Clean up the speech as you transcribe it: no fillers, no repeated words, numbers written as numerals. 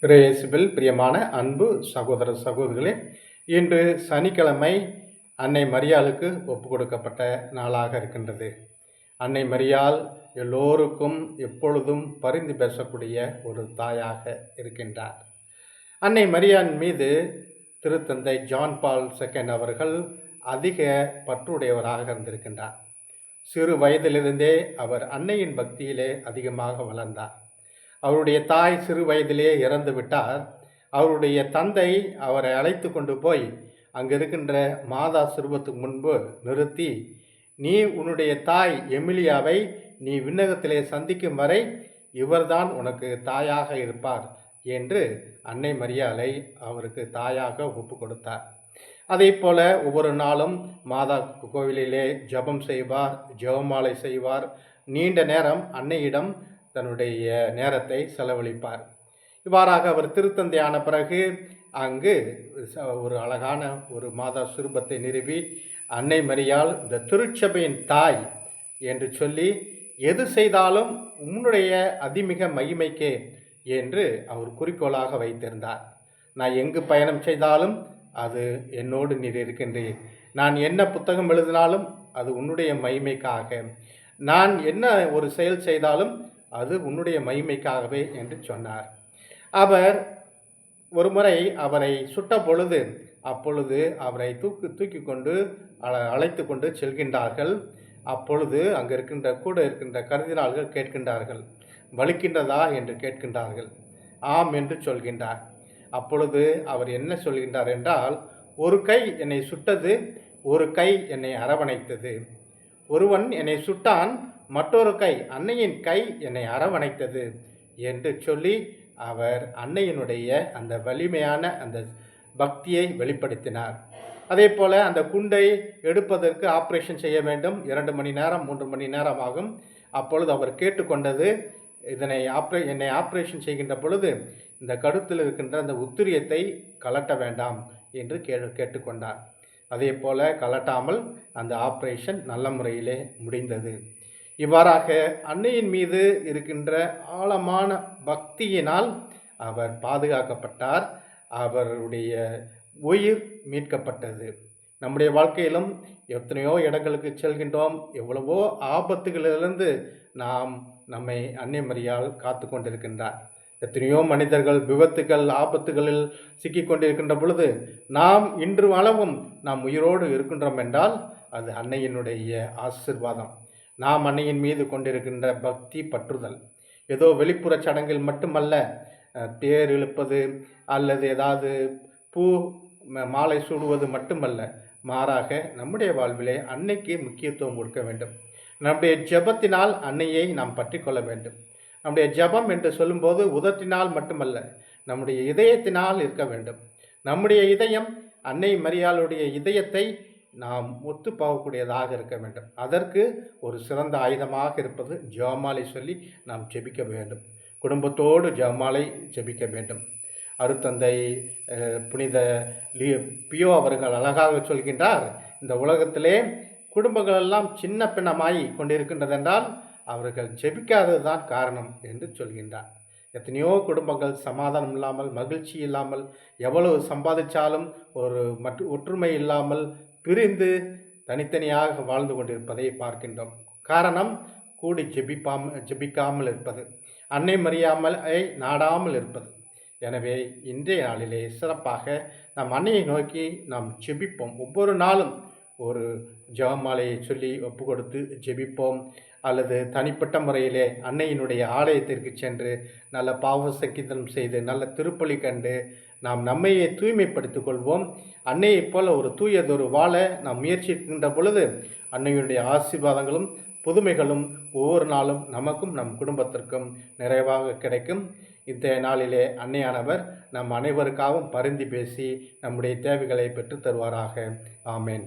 இயேசுவில் பிரியமான அன்பு சகோதர சகோதரிகளே, இன்று சனிக்கிழமை அன்னை மரியாளுக்கு ஒப்பு கொடுக்கப்பட்ட நாளாக இருக்கின்றது. அன்னை மரியாள் எல்லோருக்கும் எப்பொழுதும் பரிந்து பேசக்கூடிய ஒரு தாயாக இருக்கின்றார். அன்னை மரியாள் மீது திருத்தந்தை ஜான் பால் II அவர்கள் அதிக பற்றுடையவராக இருந்திருக்கின்றார். சிறு வயதிலிருந்தே அவர் அன்னையின் பக்தியிலே அதிகமாக வளர்ந்தார். அவருடைய தாய் சிறு வயதிலே இறந்து விட்டார். அவருடைய தந்தை அவரை அழைத்து கொண்டு போய் அங்கே இருக்கின்ற மாதா சிறுவத்துக்கு முன்பு நிறுத்தி, நீ உன்னுடைய தாய் எமிலியாவை நீ விண்ணகத்திலே சந்திக்கும் வரை இவர்தான் உனக்கு தாயாக இருப்பார் என்று அன்னை மரியாளை அவருக்கு தாயாக ஒப்பு கொடுத்தார். அதே போல ஒவ்வொரு நாளும் மாதா கோவிலிலே ஜபம் செய்வார், ஜெபமாலை செய்வார், நீண்ட நேரம் அன்னையிடம் தன்னுடைய நேரத்தை செலவழிப்பார். இவ்வாறாக அவர் திருத்தந்தையான பிறகு அங்கு ஒரு அழகான ஒரு மாதா சுரூபத்தை நிறுவி அன்னை மரியாள் இந்த திருச்சபையின் தாய் என்று சொல்லி, எது செய்தாலும் உன்னுடைய அதிமிக மகிமைக்கே என்று அவர் குறிக்கோளாக வைத்திருந்தார். நான் எங்கு பயணம் செய்தாலும் அது என்னோடு நீர் இருக்கின்றீர். நான் என்ன புத்தகம் எழுதினாலும் அது உன்னுடைய மகிமைக்காக. நான் என்ன ஒரு செயல் செய்தாலும் அது உன்னுடைய மகிமைக்காகவே என்று சொன்னார். அவர் ஒரு முறை அவரை சுட்ட பொழுது அப்பொழுது அவரை தூக்கி கொண்டு அழைத்து கொண்டு செல்கின்றார்கள். அப்பொழுது அங்கே கூட இருக்கின்ற கர்தினால்கள் கேட்கின்றார்கள், வலிக்கின்றதா என்று கேட்கின்றார்கள். ஆம் என்று சொல்கின்றார். அப்பொழுது அவர் என்ன சொல்கின்றார் என்றால், ஒரு கை என்னை சுட்டது, ஒரு கை என்னை அரவணைத்தது. ஒருவன் என்னை சுட்டான், மற்றொரு கை அன்னையின் கை என்னை அரவணைத்தது என்று சொல்லி அவர் அன்னையினுடைய அந்த வலிமையான அந்த பக்தியை வெளிப்படுத்தினார். அதே போல் அந்த குண்டை எடுப்பதற்கு ஆப்ரேஷன் செய்ய வேண்டும். 2 மணி நேரம் 3 மணி நேரம் ஆகும். அப்பொழுது அவர் கேட்டுக்கொண்டது, என்னை ஆப்ரேஷன் செய்கின்ற பொழுது இந்த கழுத்தில் இருக்கின்ற அந்த உத்திரியத்தை கலட்ட வேண்டாம் என்று கேட்டுக்கொண்டார். அதே போல் கலட்டாமல் அந்த ஆப்ரேஷன் நல்ல முறையிலே முடிந்தது. இவ்வாறாக அன்னையின் மீது இருக்கின்ற ஆழமான பக்தியினால் அவர் பாதுகாக்கப்பட்டார். அவருடைய உயிர் மீட்கப்பட்டது. நம்முடைய வாழ்க்கையிலும் எத்தனையோ இடங்களுக்கு செல்கின்றோம். எவ்வளவோ ஆபத்துகளிலிருந்து நம்மை அன்னை மரியாள் காத்து கொண்டிருக்கின்றார். எத்தனையோ மனிதர்கள் விபத்துகள் ஆபத்துகளில் சிக்கி கொண்டிருக்கின்ற பொழுது நாம் இன்று அளவும் நாம் உயிரோடு இருக்கின்றோம் என்றால் அது அன்னையினுடைய ஆசீர்வாதம். நாம் அன்னையின் மீது கொண்டிருக்கின்ற பக்தி பற்றுதல் ஏதோ வெளிப்புற சடங்கில் மட்டுமல்ல, தேர் இழுப்பது அல்லது ஏதாவது பூ மாலை சூடுவது மட்டுமல்ல, மாறாக நம்முடைய வாழ்விலே அன்னைக்கு முக்கியத்துவம் கொடுக்க வேண்டும். நம்முடைய ஜெபத்தினால் அன்னையை நாம் பற்றி கொள்ள வேண்டும். நம்முடைய ஜெபம் என்று சொல்லும்போது உதட்டினால் மட்டுமல்ல, நம்முடைய இதயத்தினால் இருக்க வேண்டும். நம்முடைய இதயம் அன்னை மரியாளுடைய இதயத்தை நாம் ஒத்து போகக்கூடியதாக இருக்க வேண்டும். அதற்கு ஒரு சிறந்த ஆயுதமாக இருப்பது ஜெபமாலை சொல்லி நாம் ஜெபிக்க வேண்டும். குடும்பத்தோடு ஜெபமாலை ஜெபிக்க வேண்டும். அருத்தந்தை புனித பியோ அவர்கள் அழகாக சொல்கின்றார், இந்த உலகத்திலே குடும்பங்களெல்லாம் சின்ன பின்னமாய் கொண்டிருக்கின்றதென்றால் அவர்கள் ஜெபிக்காதது தான் காரணம் என்று சொல்கின்றார். எத்தனையோ குடும்பங்கள் சமாதானம் இல்லாமல், மகிழ்ச்சி இல்லாமல், எவ்வளவு சம்பாதிச்சாலும் ஒரு ஒற்றுமை இல்லாமல் பிரிந்து தனித்தனியாக வாழ்ந்து கொண்டிருப்பதை பார்க்கின்றோம். காரணம் கூடி ஜெபிக்காமல் இருப்பது, அன்னை மரியாளை நாடாமல் இருப்பது. எனவே இன்றைய நாளிலே சிறப்பாக நாம் அன்னையை நோக்கி நாம் ஜெபிப்போம். ஒவ்வொரு நாளும் ஒரு ஜெபமாலையை சொல்லி ஒப்பு கொடுத்து ஜெபிப்போம். அல்லது தனிப்பட்ட முறையிலே அன்னையினுடைய ஆலயத்திற்கு சென்று நல்ல பாவ சங்கீதம் செய்து நல்ல திருப்பலி கண்டு நாம் நம்மையே தூய்மைப்படுத்திக் கொள்வோம். அன்னையைப் போல ஒரு தூயதொரு வாழ நாம் முயற்சிக்கின்ற பொழுது அன்னையினுடைய ஆசீர்வாதங்களும் புதுமைகளும் ஒவ்வொரு நாளும் நமக்கும் நம் குடும்பத்திற்கும் நிறைவாக கிடைக்கும். இந்த நாளிலே அன்னையானவர் நம் அனைவருக்காகவும் பரிந்து பேசி நம்முடைய தேவைகளை பெற்றுத் தருவாராக. ஆமேன்.